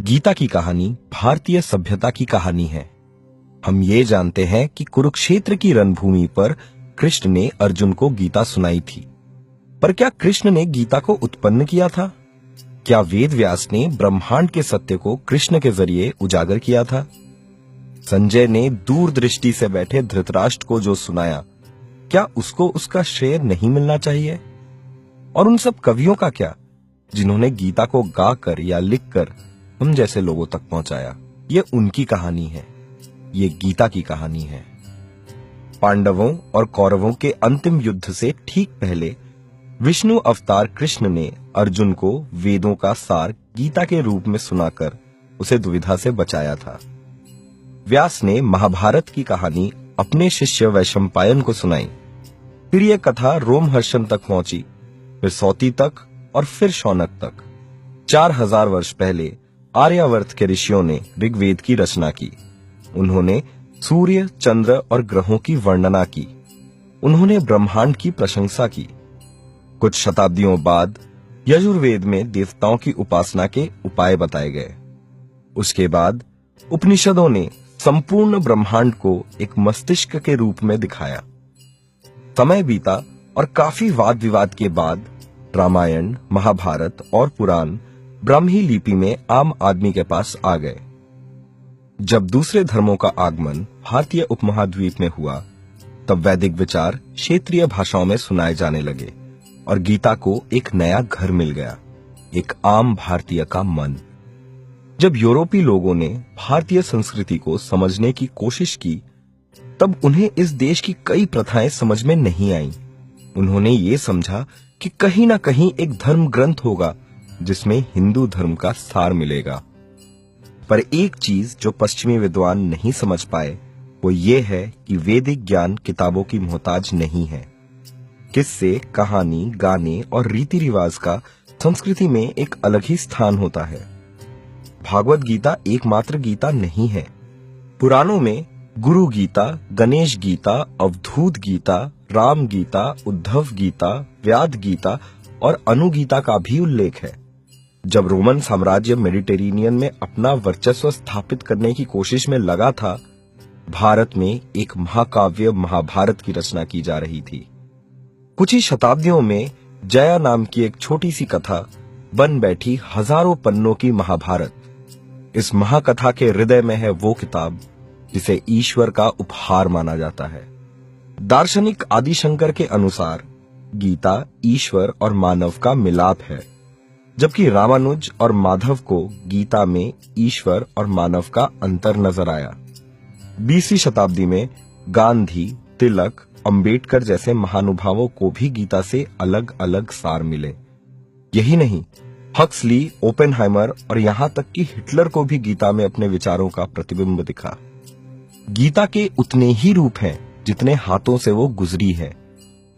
गीता की कहानी भारतीय सभ्यता की कहानी है। हम ये जानते हैं कि कुरुक्षेत्र की रणभूमि पर कृष्ण ने अर्जुन को गीता सुनाई थी। पर क्या कृष्ण ने गीता को उत्पन्न किया था? क्या वेद व्यास ने ब्रह्मांड के सत्य को कृष्ण के जरिए उजागर किया था? संजय ने दूरदृष्टि से बैठे धृतराष्ट्र को जो सुनाया, क्या उसको उसका श्रेय नहीं मिलना चाहिए? और उन सब कवियों का क्या, जिन्होंने गीता को गाकर या लिखकर हम जैसे लोगों तक पहुंचाया? ये उनकी कहानी है, ये गीता की कहानी है। पांडवों और कौरवों के अंतिम युद्ध से ठीक पहले विष्णु अवतार कृष्ण ने अर्जुन को वेदों का सार गीता के रूप में सुनाकर उसे दुविधा से बचाया था। व्यास ने महाभारत की कहानी अपने शिष्य वैशंपायन को सुनाई। फिर यह कथा रोमहर्षण तक पहुंची, फिर सौती तक और फिर शौनक तक। 4000 वर्ष पहले आर्यावर्त के ऋषियों ने ऋग्वेद की रचना की। उन्होंने सूर्य, चंद्र और ग्रहों की वर्णना की। उन्होंने ब्रह्मांड की प्रशंसा की। कुछ शताब्दियों बाद यजुर्वेद में देवताओं की उपासना के उपाय बताए गए। उसके बाद उपनिषदों ने संपूर्ण ब्रह्मांड को एक मस्तिष्क के रूप में दिखाया। समय बीता और काफी वाद विवाद के बाद रामायण, महाभारत और पुराण ब्राह्मी लिपि में आम आदमी के पास आ गए। जब दूसरे धर्मों का आगमन भारतीय उपमहाद्वीप में हुआ, तब वैदिक विचार क्षेत्रीय भाषाओं में सुनाए जाने लगे और गीता को एक नया घर मिल गया, एक आम भारतीय का मन। जब यूरोपीय लोगों ने भारतीय संस्कृति को समझने की कोशिश की, तब उन्हें इस देश की कई प्रथाएं समझ में नहीं आईं। उन्होंने ये समझा कि कहीं ना कहीं एक धर्म ग्रंथ होगा जिसमें हिंदू धर्म का सार मिलेगा। पर एक चीज जो पश्चिमी विद्वान नहीं समझ पाए, वो ये है कि वैदिक ज्ञान किताबों की मोहताज नहीं है। किस्से, कहानी, गाने और रीति रिवाज का संस्कृति में एक अलग ही स्थान होता है। भागवत गीता एकमात्र गीता नहीं है। पुराणों में गुरु गीता, गणेश गीता, अवधूत गीता, राम गीता, उद्धव गीता, व्याध गीता और अनुगीता का भी उल्लेख है। जब रोमन साम्राज्य मेडिटेरेनियन में अपना वर्चस्व स्थापित करने की कोशिश में लगा था, भारत में एक महाकाव्य महाभारत की रचना की जा रही थी। कुछ ही शताब्दियों में जया नाम की एक छोटी सी कथा बन बैठी हजारों पन्नों की महाभारत। इस महाकथा के हृदय में है वो किताब जिसे ईश्वर का उपहार माना जाता है। दार्शनिक आदिशंकर के अनुसार गीता ईश्वर और मानव का मिलाप है, जबकि रामानुज और माधव को गीता में ईश्वर और मानव का अंतर नजर आया। 20वीं शताब्दी में गांधी, तिलक, अंबेडकर जैसे महानुभावों को भी गीता से अलग अलग सार मिले। यही नहीं, हक्सली, ओपेनहाइमर और यहां तक कि हिटलर को भी गीता में अपने विचारों का प्रतिबिंब दिखा। गीता के उतने ही रूप हैं जितने हाथों से वो गुजरी है।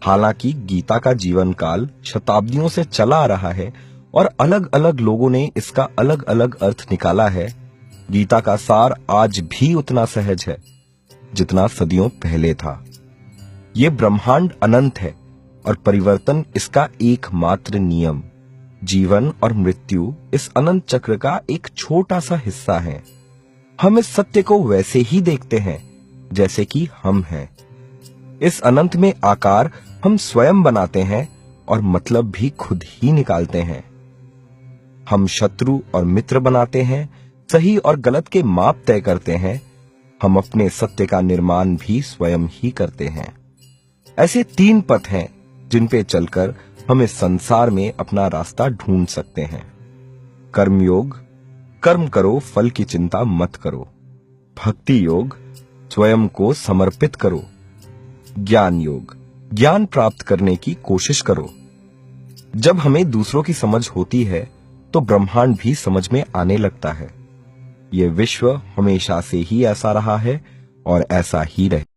हालांकि गीता का जीवन काल शताब्दियों से चला आ रहा है और अलग अलग लोगों ने इसका अलग अलग अर्थ निकाला है, गीता का सार आज भी उतना सहज है जितना सदियों पहले था। ये ब्रह्मांड अनंत है और परिवर्तन इसका एकमात्र नियम। जीवन और मृत्यु इस अनंत चक्र का एक छोटा सा हिस्सा है। हम इस सत्य को वैसे ही देखते हैं जैसे कि हम हैं। इस अनंत में आकार हम स्वयं बनाते हैं और मतलब भी खुद ही निकालते हैं। हम शत्रु और मित्र बनाते हैं, सही और गलत के माप तय करते हैं। हम अपने सत्य का निर्माण भी स्वयं ही करते हैं। ऐसे 3 पथ हैं जिन पे चलकर हम इस संसार में अपना रास्ता ढूंढ सकते हैं। कर्मयोग, कर्म करो, फल की चिंता मत करो। भक्ति योग, स्वयं को समर्पित करो। ज्ञान योग, ज्ञान प्राप्त करने की कोशिश करो। जब हमें दूसरों की समझ होती है तो ब्रह्मांड भी समझ में आने लगता है। यह विश्व हमेशा से ही ऐसा रहा है और ऐसा ही रहे।